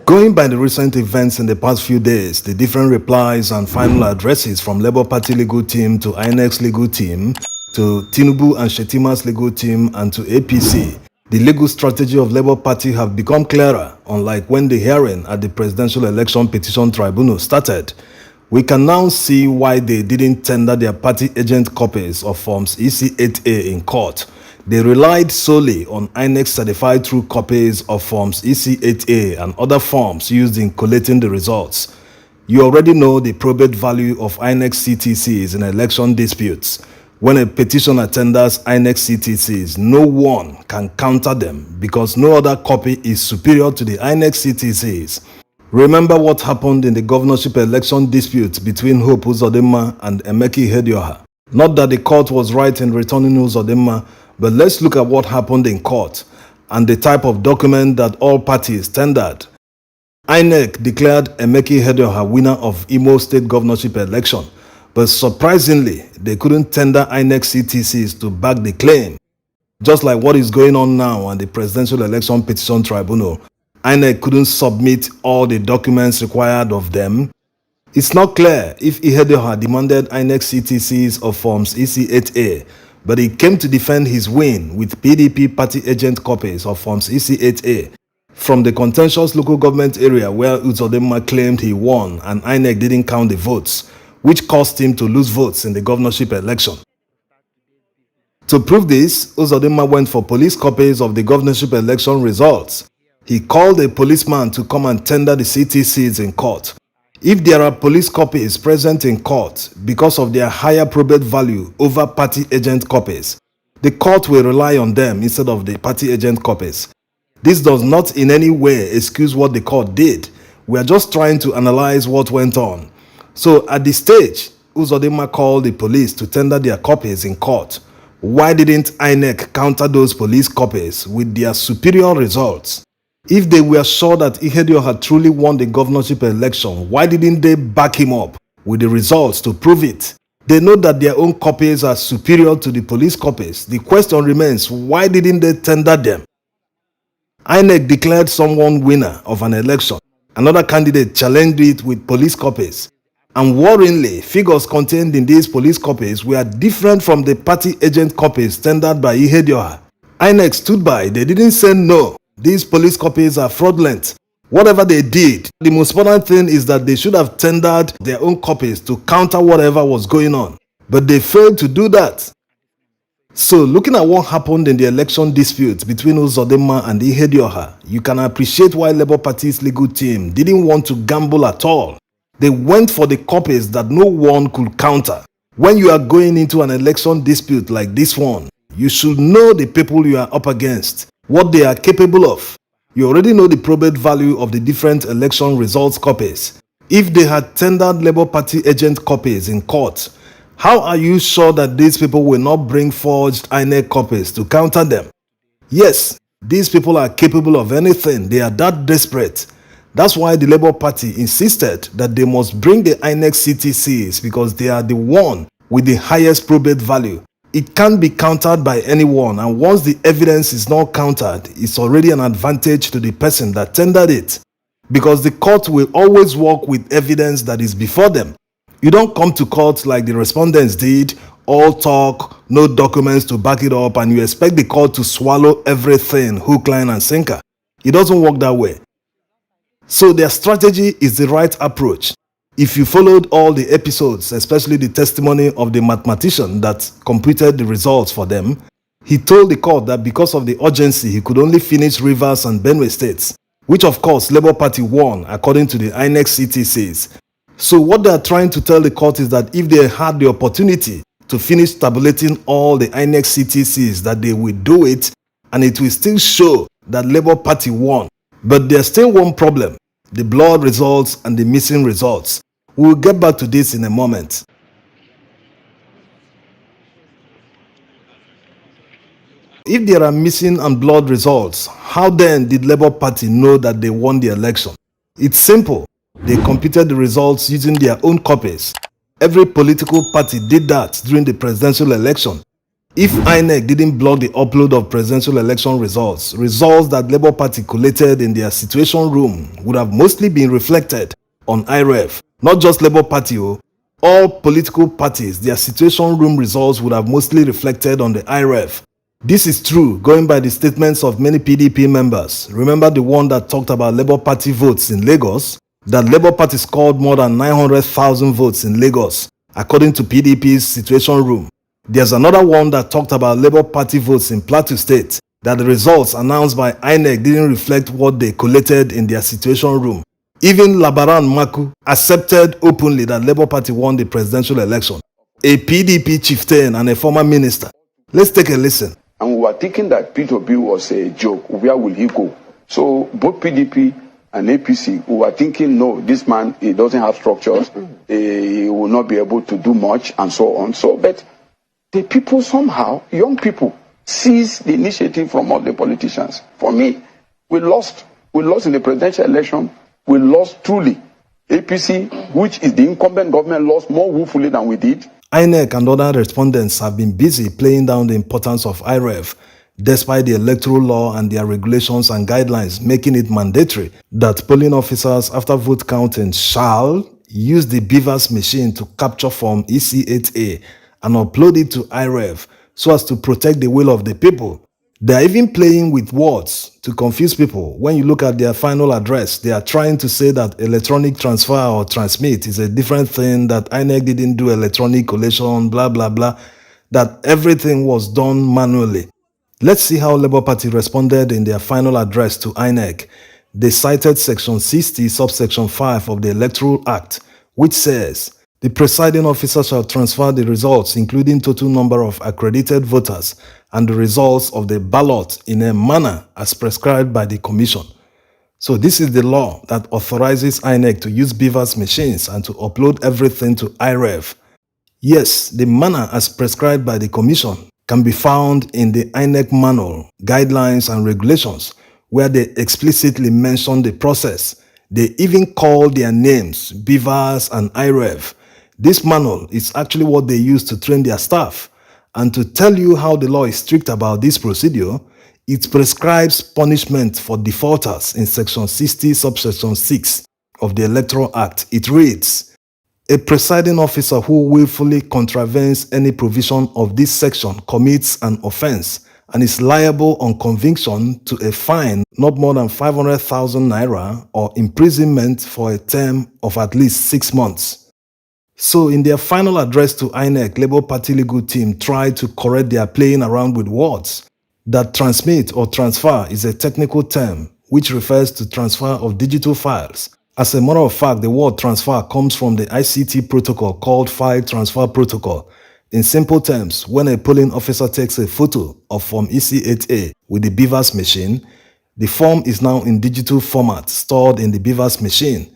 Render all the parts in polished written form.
Going by the recent events in the past few days, the different replies and final addresses from Labour Party legal team to INEC's legal team, to Tinubu and Shetima's legal team, and to APC, the legal strategy of Labour Party have become clearer, unlike when the hearing at the Presidential Election Petition Tribunal started. We can now see why they didn't tender their party agent copies of Forms EC8A in court. They relied solely on INEC certified true copies of Forms EC8A and other forms used in collating the results. You already know the probate value of INEC CTCs in election disputes. When a petitioner tenders INEC CTCs, no one can counter them because no other copy is superior to the INEC CTCs. Remember what happened in the governorship election dispute between Hope Uzodinma and Emeki Ihedioha. Not that the court was right in returning Uzodinma, but let's look at what happened in court and the type of document that all parties tendered. INEC declared Emeki Ihedioha winner of Imo State governorship election, but surprisingly, they couldn't tender INEC CTCs to back the claim. Just like what is going on now on the Presidential Election Petition Tribunal, INEC couldn't submit all the documents required of them. It's not clear if Ihedioha demanded INEC CTCs of Forms EC8A, but he came to defend his win with PDP party agent copies of Forms EC8A from the contentious local government area where Uzodinma claimed he won and INEC didn't count the votes, which caused him to lose votes in the governorship election. To prove this, Uzodinma went for police copies of the governorship election results. He called a policeman to come and tender the CTCs in court. If there are police copies present in court because of their higher probate value over party agent copies, the court will rely on them instead of the party agent copies. This does not in any way excuse what the court did. We are just trying to analyze what went on. So at this stage, Uzodinma called the police to tender their copies in court. Why didn't INEC counter those police copies with their superior results? If they were sure that Ihedioha had truly won the governorship election, why didn't they back him up with the results to prove it? They know that their own copies are superior to the police copies. The question remains, why didn't they tender them? INEC declared someone winner of an election. Another candidate challenged it with police copies. And worryingly, figures contained in these police copies were different from the party agent copies tendered by Ihedioha. INEC stood by. They didn't say no. These police copies are fraudulent. Whatever they did, the most important thing is that they should have tendered their own copies to counter whatever was going on. But they failed to do that. So looking at what happened in the election dispute between Uzodinma and Ihedioha, you can appreciate why Labour Party's legal team didn't want to gamble at all. They went for the copies that no one could counter. When you are going into an election dispute like this one, you should know the people you are up against, what they are capable of. You already know the probate value of the different election results copies. If they had tendered Labour Party agent copies in court, how are you sure that these people will not bring forged INEC copies to counter them? Yes, these people are capable of anything. They are that desperate. That's why the Labour Party insisted that they must bring the INEC CTCs because they are the one with the highest probate value. It can't be countered by anyone, and once the evidence is not countered, it's already an advantage to the person that tendered it. Because the court will always work with evidence that is before them. You don't come to court like the respondents did, all talk, no documents to back it up, and you expect the court to swallow everything hook, line, and sinker. It doesn't work that way. So their strategy is the right approach. If you followed all the episodes, especially the testimony of the mathematician that computed the results for them, he told the court that because of the urgency, he could only finish Rivers and Benue states, which of course Labour Party won according to the INEC CTCs. So what they are trying to tell the court is that if they had the opportunity to finish tabulating all the INEC CTCs, that they will do it, and it will still show that Labour Party won. But there's still one problem: the blood results and the missing results. We'll get back to this in a moment. If there are missing and blood results, how then did Labour Party know that they won the election? It's simple. They computed the results using their own copies. Every political party did that during the presidential election. If INEC didn't block the upload of presidential election results that Labour Party collated in their situation room would have mostly been reflected on IREV. Not just Labour Party, all political parties, their situation room results would have mostly reflected on the IREV. This is true, going by the statements of many PDP members. Remember the one that talked about Labour Party votes in Lagos? That Labour Party scored more than 900,000 votes in Lagos, according to PDP's situation room. There's another one that talked about Labour Party votes in Plateau State, that the results announced by INEC didn't reflect what they collated in their situation room. Even Labaran Maku accepted openly that Labour Party won the presidential election. A PDP chieftain and a former minister. Let's take a listen. And we were thinking that P2B was a joke. Where will he go? So both PDP and APC, we were thinking, no, this man, he doesn't have structures. He will not be able to do much and so on. But the people somehow, young people, seized the initiative from all the politicians. For me, we lost in the presidential election. We lost truly. APC, which is the incumbent government, lost more woefully than we did. INEC and other respondents have been busy playing down the importance of IREV, despite the electoral law and their regulations and guidelines making it mandatory that polling officers after vote counting shall use the beavers machine to capture form EC8A and upload it to IREV so as to protect the will of the people. They are even playing with words to confuse people. When you look at their final address, they are trying to say that electronic transfer or transmit is a different thing, that INEC didn't do electronic collation, blah, blah, blah, that everything was done manually. Let's see how Labour Party responded in their final address to INEC. They cited Section 60, subsection 5 of the Electoral Act, which says, "The presiding officer shall transfer the results, including total number of accredited voters, and the results of the ballot in a manner as prescribed by the Commission." So this is the law that authorizes INEC to use beavers machines and to upload everything to IREV. Yes, the manner as prescribed by the Commission can be found in the INEC manual, guidelines and regulations, where they explicitly mention the process. They even call their names, beavers and IREV. This manual is actually what they use to train their staff. And to tell you how the law is strict about this procedure, it prescribes punishment for defaulters in Section 60, subsection 6 of the Electoral Act. It reads, "A presiding officer who willfully contravenes any provision of this section commits an offense and is liable on conviction to a fine not more than 500,000 naira or imprisonment for a term of at least 6 months. So in their final address to INEC, Labour Party legal team tried to correct their playing around with words. That transmit or transfer is a technical term which refers to transfer of digital files. As a matter of fact, the word transfer comes from the ICT protocol called File Transfer Protocol. In simple terms, when a polling officer takes a photo of form EC8A with the beavers machine, the form is now in digital format stored in the beavers machine.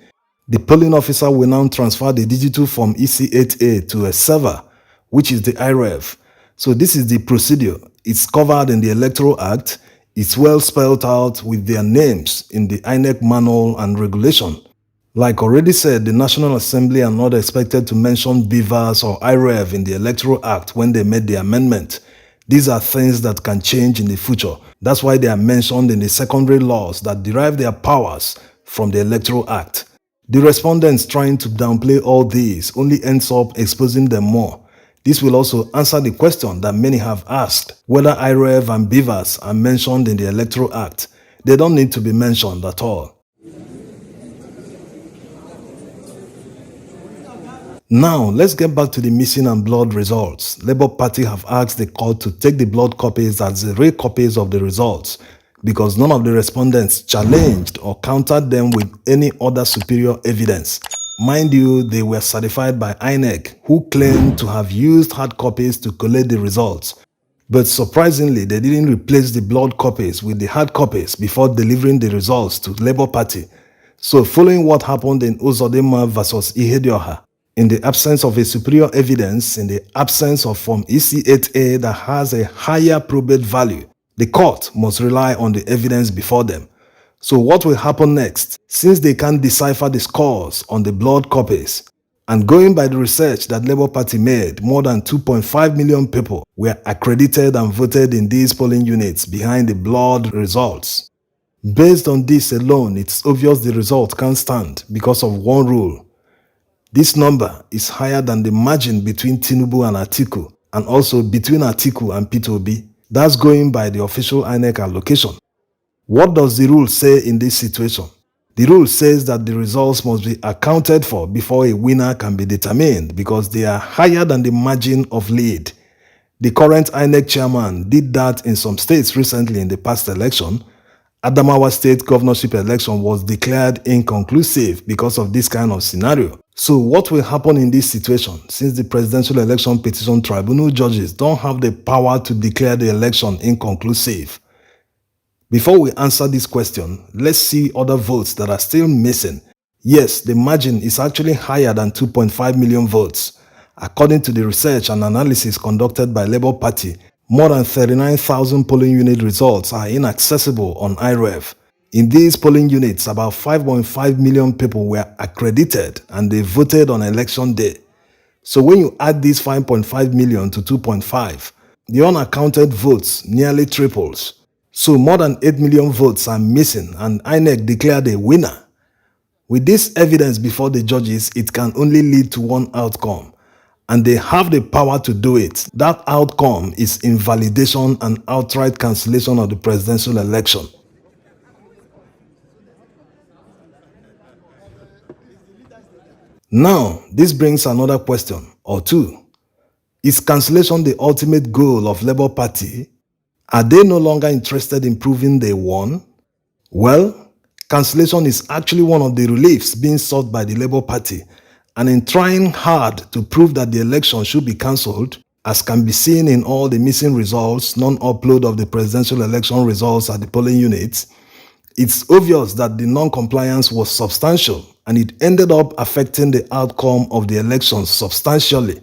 The polling officer will now transfer the digital form EC8A to a server, which is the IREV. So this is the procedure. It's covered in the Electoral Act. It's well spelled out with their names in the INEC manual and regulation. Like already said, the National Assembly are not expected to mention beavers or IREV in the Electoral Act when they made the amendment. These are things that can change in the future. That's why they are mentioned in the secondary laws that derive their powers from the Electoral Act. The respondents trying to downplay all these only ends up exposing them more. This will also answer the question that many have asked, whether IREV and beavers are mentioned in the Electoral Act. They don't need to be mentioned at all. Now, let's get back to the missing and blood results. Labour Party have asked the court to take the blood copies as the real copies of the results, because none of the respondents challenged or countered them with any other superior evidence. Mind you, they were certified by INEC, who claimed to have used hard copies to collate the results. But surprisingly, they didn't replace the blood copies with the hard copies before delivering the results to Labour Party. So following what happened in Uzodinma versus Ihedioha, in the absence of a superior evidence, in the absence of form EC8A that has a higher probate value, the court must rely on the evidence before them. So what will happen next? Since they can't decipher the scores on the blood copies, And going by the research that Labour Party made, more than 2.5 million people were accredited and voted in these polling units behind the blurred results. Based on this alone, it's obvious the result can't stand because of one rule. This number is higher than the margin between Tinubu and Atiku, and also between Atiku and Peter Obi. That's going by the official INEC allocation. What does the rule say in this situation? The rule says that the results must be accounted for before a winner can be determined because they are higher than the margin of lead. The current INEC chairman did that in some states recently in the past election. Adamawa State governorship election was declared inconclusive because of this kind of scenario. So what will happen in this situation since the Presidential Election Petition Tribunal judges don't have the power to declare the election inconclusive? Before we answer this question, let's see other votes that are still missing. Yes, the margin is actually higher than 2.5 million votes. According to the research and analysis conducted by Labour Party, more than 39,000 polling unit results are inaccessible on iRev. In these polling units, about 5.5 million people were accredited and they voted on election day. So when you add these 5.5 million to 2.5, the unaccounted votes nearly triples. So more than 8 million votes are missing and INEC declared a winner. With this evidence before the judges, it can only lead to one outcome. And they have the power to do it. That outcome is invalidation and outright cancellation of the presidential election. Now, this brings another question or two. Is cancellation the ultimate goal of Labour Party? Are they no longer interested in proving they won? Well, cancellation is actually one of the reliefs being sought by the Labour Party, and in trying hard to prove that the election should be cancelled, as can be seen in all the missing results, non-upload of the presidential election results at the polling units, it's obvious that the non-compliance was substantial and it ended up affecting the outcome of the elections substantially.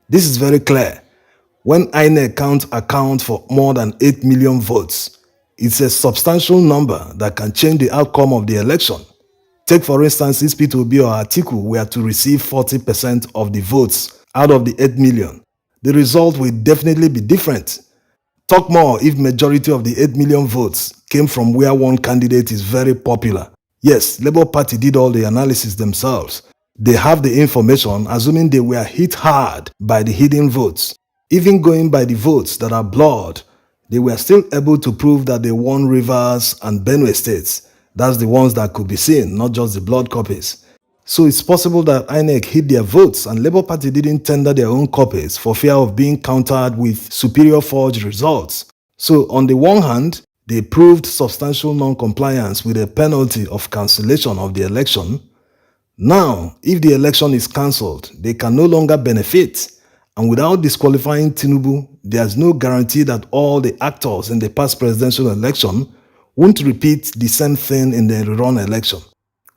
This is very clear. When INEC can't account for more than 8 million votes, it's a substantial number that can change the outcome of the election. Take for instance, if Peter Obi or Atiku were to receive 40% of the votes out of the 8 million, the result will definitely be different. Talk more if majority of the 8 million votes came from where one candidate is very popular. Yes, Labour Party did all the analysis themselves. They have the information, assuming they were hit hard by the hidden votes. Even going by the votes that are blurred, they were still able to prove that they won Rivers and Benue states. That's the ones that could be seen, not just the blood copies. So it's possible that INEC hid their votes and Labour Party didn't tender their own copies for fear of being countered with superior forged results. So on the one hand, they proved substantial non-compliance with a penalty of cancellation of the election. Now, if the election is cancelled, they can no longer benefit. And without disqualifying Tinubu, there's no guarantee that all the actors in the past presidential election won't repeat the same thing in the rerun election.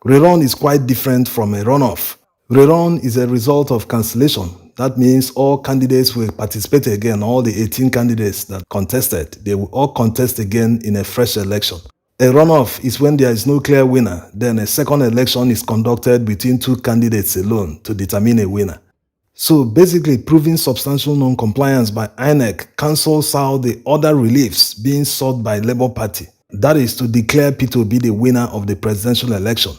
Rerun is quite different from a runoff. Rerun is a result of cancellation. That means all candidates will participate again, all the 18 candidates that contested, they will all contest again in a fresh election. A runoff is when there is no clear winner, then a second election is conducted between two candidates alone to determine a winner. So basically, proving substantial non-compliance by INEC cancels out the other reliefs being sought by Labour Party. That is to declare Peter Obi the winner of the presidential election.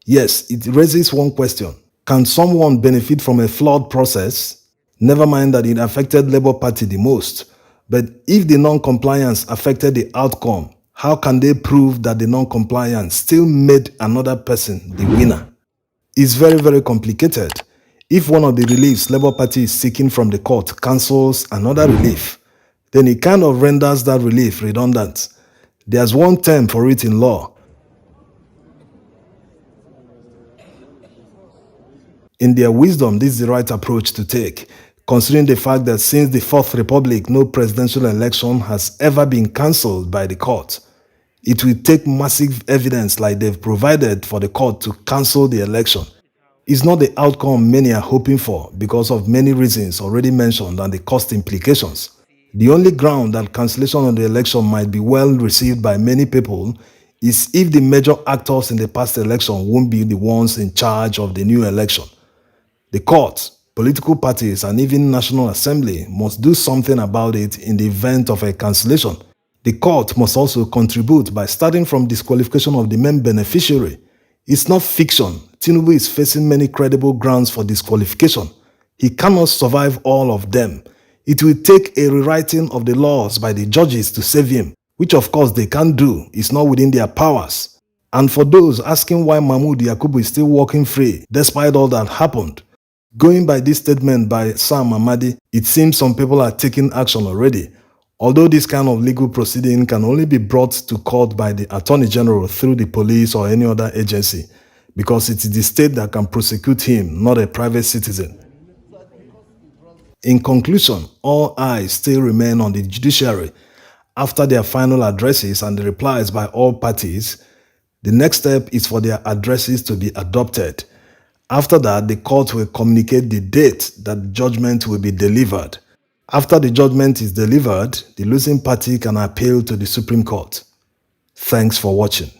Yes, it raises one question. Can someone benefit from a flawed process? Never mind that it affected Labour Party the most. But if the non-compliance affected the outcome, how can they prove that the non-compliance still made another person the winner? It's very, very complicated. If one of the reliefs Labour Party is seeking from the court cancels another relief, then it kind of renders that relief redundant. There's one term for it in law. In their wisdom, this is the right approach to take, considering the fact that since the Fourth Republic, no presidential election has ever been cancelled by the court. It will take massive evidence like they've provided for the court to cancel the election. It's not the outcome many are hoping for because of many reasons already mentioned and the cost implications. The only ground that cancellation of the election might be well received by many people is if the major actors in the past election won't be the ones in charge of the new election. The court, political parties, and even National Assembly must do something about it in the event of a cancellation. The court must also contribute by starting from disqualification of the main beneficiary. It's not fiction. Tinubu is facing many credible grounds for disqualification. He cannot survive all of them. It will take a rewriting of the laws by the judges to save him, which of course they can't do. It's not within their powers. And for those asking why Mahmood Yakubu is still walking free despite all that happened, going by this statement by Sam Amadi, it seems some people are taking action already. Although this kind of legal proceeding can only be brought to court by the Attorney General through the police or any other agency, because it is the state that can prosecute him, not a private citizen. In conclusion, all eyes still remain on the judiciary. After their final addresses and the replies by all parties, the next step is for their addresses to be adopted. After that, the court will communicate the date that the judgment will be delivered. After the judgment is delivered, the losing party can appeal to the Supreme Court. Thanks for watching.